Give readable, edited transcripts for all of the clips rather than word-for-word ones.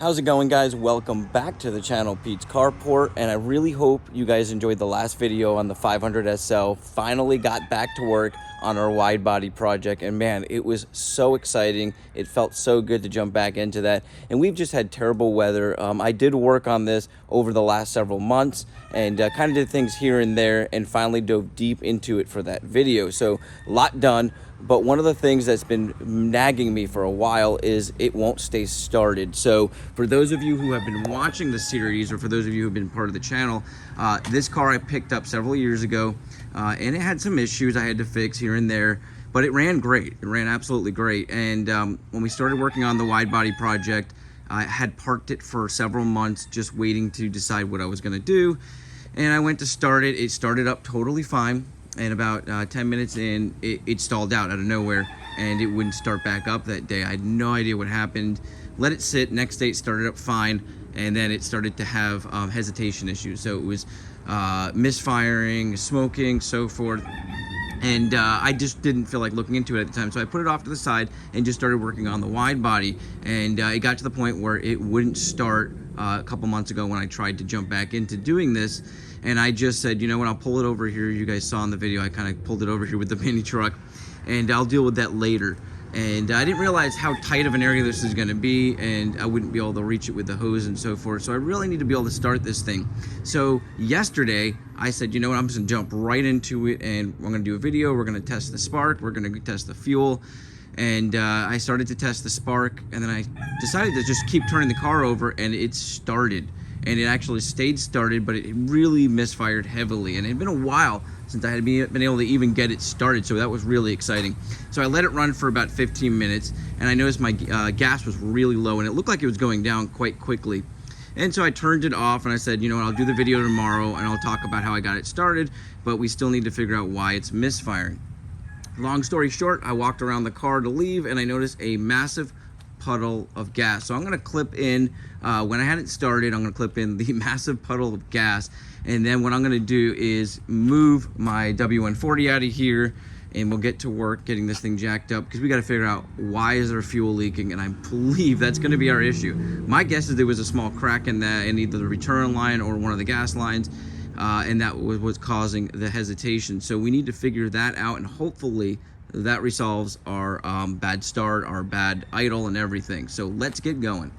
How's it going, guys? Welcome back to the channel, Pete's Carport, and I really hope you guys enjoyed the last video on the 500 SL. Finally got back to work on our wide body project, and man, it was so exciting. It felt so good to jump back into that, and we've just had terrible weather. I did work on this over the last several months and kind of did things here and there, and finally dove deep into it for that video. So a lot done. But one of the things that's been nagging me for a while is it won't stay started. So for those of you who have been watching the series, or for those of you who have been part of the channel, this car I picked up several years ago, and it had some issues I had to fix here and there, but it ran great. It ran absolutely great. And when we started working on the wide body project, I had parked it for several months, just waiting to decide what I was gonna do. And I went to start it. It started up totally fine. And about 10 minutes in, it stalled out of nowhere, and it wouldn't start back up that day. I had no idea what happened. Let it sit. Next day it started up fine, and then it started to have hesitation issues. So it was misfiring, smoking, so forth. And I just didn't feel like looking into it at the time, so I put it off to the side and just started working on the wide body. And it got to the point where it wouldn't start a couple months ago when I tried to jump back into doing this. And I just said, you know what, I'll pull it over here. You guys saw in the video, I kind of pulled it over here with the mini truck, and I'll deal with that later. And I didn't realize how tight of an area this is gonna be, and I wouldn't be able to reach it with the hose and so forth. So I really need to be able to start this thing. So yesterday, I said, you know what, I'm just gonna jump right into it, and we're gonna do a video. We're gonna test the spark. We're gonna test the fuel. And I started to test the spark, and then I decided to just keep turning the car over, and it started. And it actually stayed started, but it really misfired heavily. And it had been a while since I had been able to even get it started, so that was really exciting. So I let it run for about 15 minutes, and I noticed my gas was really low, and it looked like it was going down quite quickly. And so I turned it off, and I said, you know what, I'll do the video tomorrow, and I'll talk about how I got it started, but we still need to figure out why it's misfiring. Long story short, I walked around the car to leave, and I noticed a massive puddle of gas. So I'm gonna clip in, when I had it started, I'm gonna clip in the massive puddle of gas, and then what I'm gonna do is move my W140 out of here, and we'll get to work getting this thing jacked up, because we gotta figure out why is there fuel leaking, and I believe that's gonna be our issue. My guess is there was a small crack in either the return line or one of the gas lines, and that was what's causing the hesitation. So we need to figure that out, and hopefully that resolves our bad start, our bad idle, and everything. So let's get going.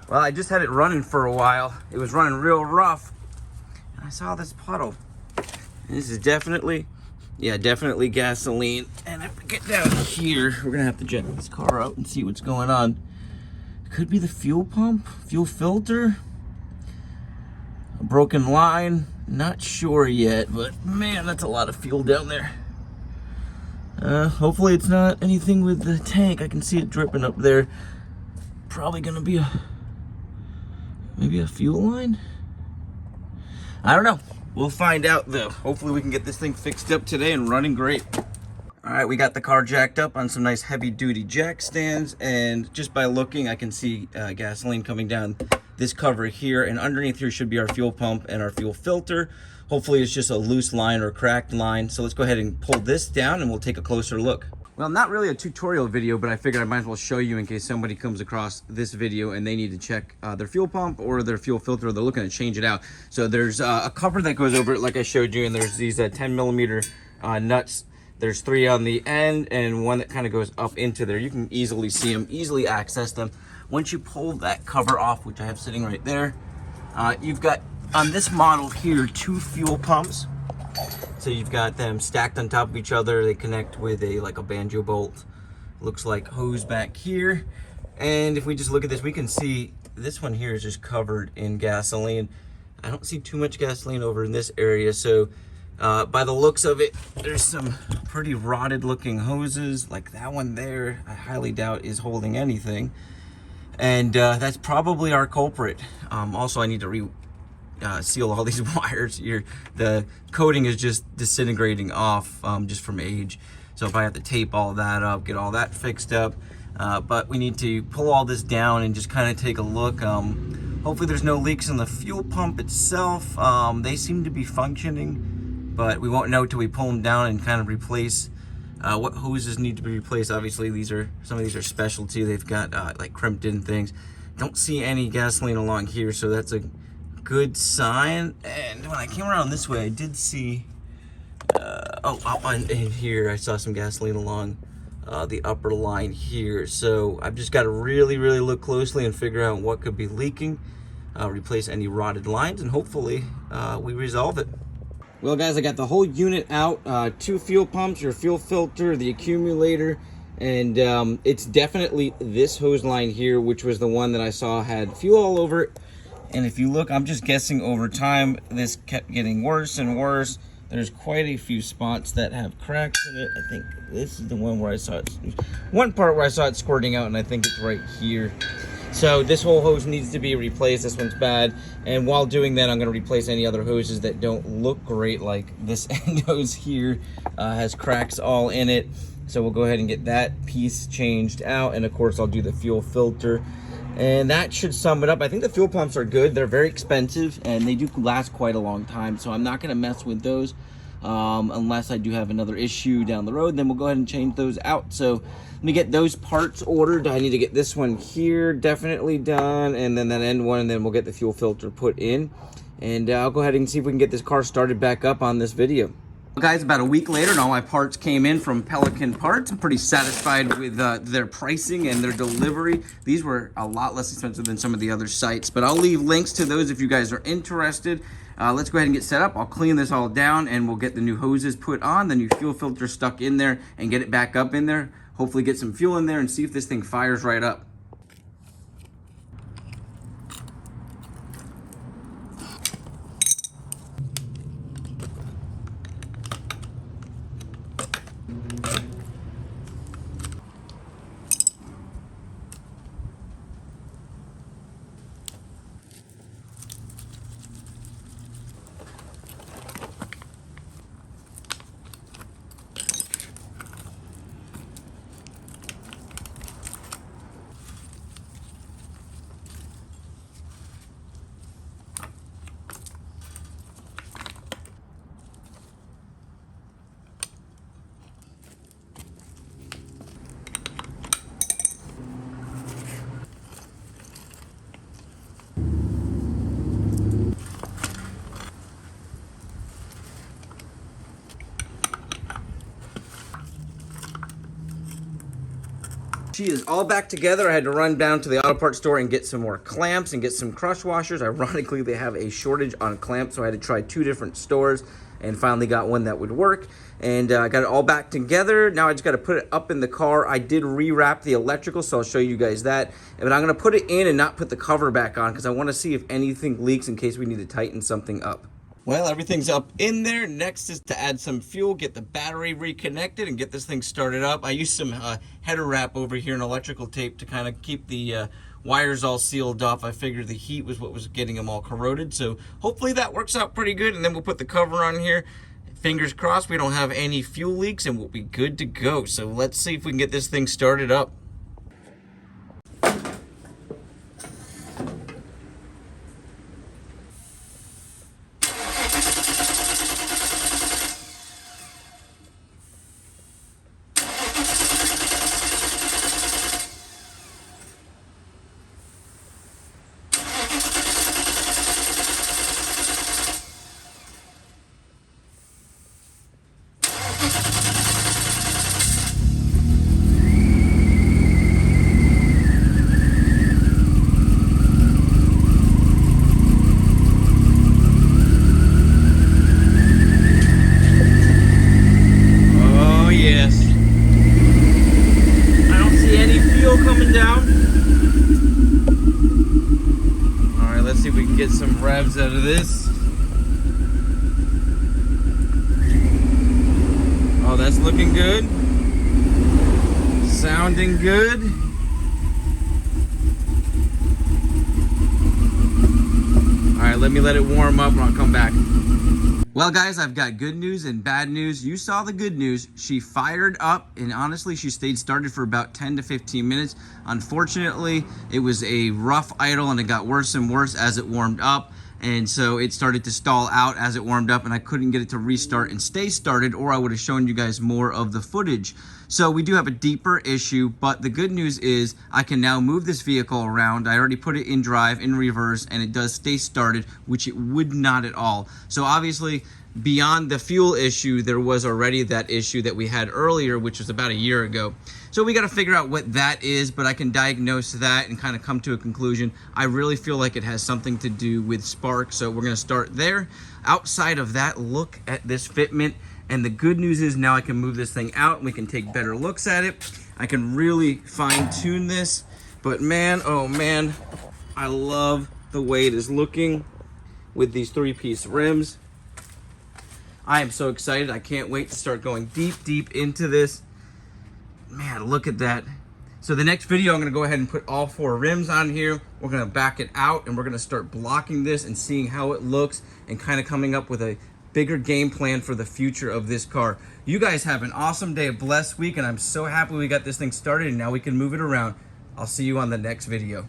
Well, I just had it running for a while. It was running real rough, and I saw this puddle. And this is definitely gasoline. And if we get down here, we're gonna have to jet this car out and see what's going on. It could be the fuel pump, fuel filter, a broken line. Not sure yet, but man, that's a lot of fuel down there. Hopefully it's not anything with the tank. I can see it dripping up there. Probably gonna be maybe a fuel line? I don't know. We'll find out though. Hopefully we can get this thing fixed up today and running great. All right, we got the car jacked up on some nice heavy duty jack stands, and just by looking I can see gasoline coming down this cover here, and underneath here should be our fuel pump and our fuel filter. Hopefully it's just a loose line or cracked line. So let's go ahead and pull this down and we'll take a closer look. Well, not really a tutorial video, but I figured I might as well show you in case somebody comes across this video and they need to check their fuel pump or their fuel filter, or they're looking to change it out. So there's a cover that goes over it like I showed you, and there's these 10mm nuts. There's 3 on the end and one that kind of goes up into there. You can easily see them, easily access them. Once you pull that cover off, which I have sitting right there, you've got, on this model here, 2 fuel pumps. So you've got them stacked on top of each other. They connect with like a banjo bolt. Looks like hose back here. And if we just look at this, we can see this one here is just covered in gasoline. I don't see too much gasoline over in this area, so by the looks of it, there's some pretty rotted looking hoses, like that one there. I highly doubt is holding anything, and that's probably our culprit. Also, I need to seal all these wires here. The coating is just disintegrating off just from age, so if I have to tape all that up, get all that fixed up, but we need to pull all this down and just kind of take a look. Hopefully there's no leaks in the fuel pump itself. They seem to be functioning, but we won't know till we pull them down and kind of replace what hoses need to be replaced. Obviously some of these are specialty. They've got like crimped in things. Don't see any gasoline along here, so that's a good sign. And when I came around this way, I did see in here I saw some gasoline along the upper line here. So I've just got to really look closely and figure out what could be leaking, replace any rotted lines, and hopefully we resolve it. Well guys, I got the whole unit out, 2 fuel pumps, your fuel filter, the accumulator, and it's definitely this hose line here, which was the one that I saw had fuel all over it. And if you look, I'm just guessing over time, this kept getting worse and worse. There's quite a few spots that have cracks in it. I think this is the one where I saw it. One part where I saw it squirting out, and I think it's right here. So this whole hose needs to be replaced. This one's bad. And while doing that, I'm gonna replace any other hoses that don't look great, like this end hose here has cracks all in it. So we'll go ahead and get that piece changed out. And of course, I'll do the fuel filter. And that should sum it up. I think the fuel pumps are good. They're very expensive and they do last quite a long time. So I'm not gonna mess with those unless I do have another issue down the road. Then we'll go ahead and change those out. So let me get those parts ordered. I need to get this one here definitely done, and then that end one, and then we'll get the fuel filter put in. And I'll go ahead and see if we can get this car started back up on this video. Guys, about a week later, and all my parts came in from Pelican Parts. I'm pretty satisfied with their pricing and their delivery. These were a lot less expensive than some of the other sites, but I'll leave links to those if you guys are interested. Let's go ahead and get set up. I'll clean this all down, and we'll get the new hoses put on, the new fuel filter stuck in there, and get it back up in there. Hopefully get some fuel in there and see if this thing fires right up. She is all back together. I had to run down to the auto parts store and get some more clamps and get some crush washers. Ironically, they have a shortage on clamps, so I had to try 2 different stores and finally got one that would work. And I got it all back together. Now I just got to put it up in the car. I did rewrap the electrical, so I'll show you guys that. But I'm going to put it in and not put the cover back on because I want to see if anything leaks in case we need to tighten something up. Well, everything's up in there. Next is to add some fuel, get the battery reconnected, and get this thing started up. I used some header wrap over here and electrical tape to kind of keep the wires all sealed off. I figured the heat was what was getting them all corroded, so hopefully that works out pretty good. And then we'll put the cover on here. Fingers crossed we don't have any fuel leaks and we'll be good to go. So let's see if we can get this thing started up. Oh, that's looking good. Sounding good. All right, let me let it warm up and I'll come back. Well, guys, I've got good news and bad news. You saw the good news. She fired up, and honestly, she stayed started for about 10 to 15 minutes. Unfortunately, it was a rough idle, and it got worse and worse as it warmed up. And so it started to stall out as it warmed up, and I couldn't get it to restart and stay started, or I would have shown you guys more of the footage. So we do have a deeper issue, but the good news is I can now move this vehicle around. I already put it in drive, in reverse, and it does stay started, which it would not at all. So obviously, beyond the fuel issue, there was already that issue that we had earlier, which was about a year ago. So we got to figure out what that is, but I can diagnose that and kind of come to a conclusion. I really feel like it has something to do with spark, so we're going to start there. Outside of that, look at this fitment, and the good news is now I can move this thing out and we can take better looks at it. I can really fine tune this, but man, oh man, I love the way it is looking with these 3-piece rims. I am so excited. I can't wait to start going deep into this. Man, look at that. So the next video, I'm gonna go ahead and put all 4 rims on here. We're gonna back it out and we're gonna start blocking this and seeing how it looks and kind of coming up with a bigger game plan for the future of this car. You guys have an awesome day, a blessed week, and I'm so happy we got this thing started and now we can move it around. I'll see you on the next video.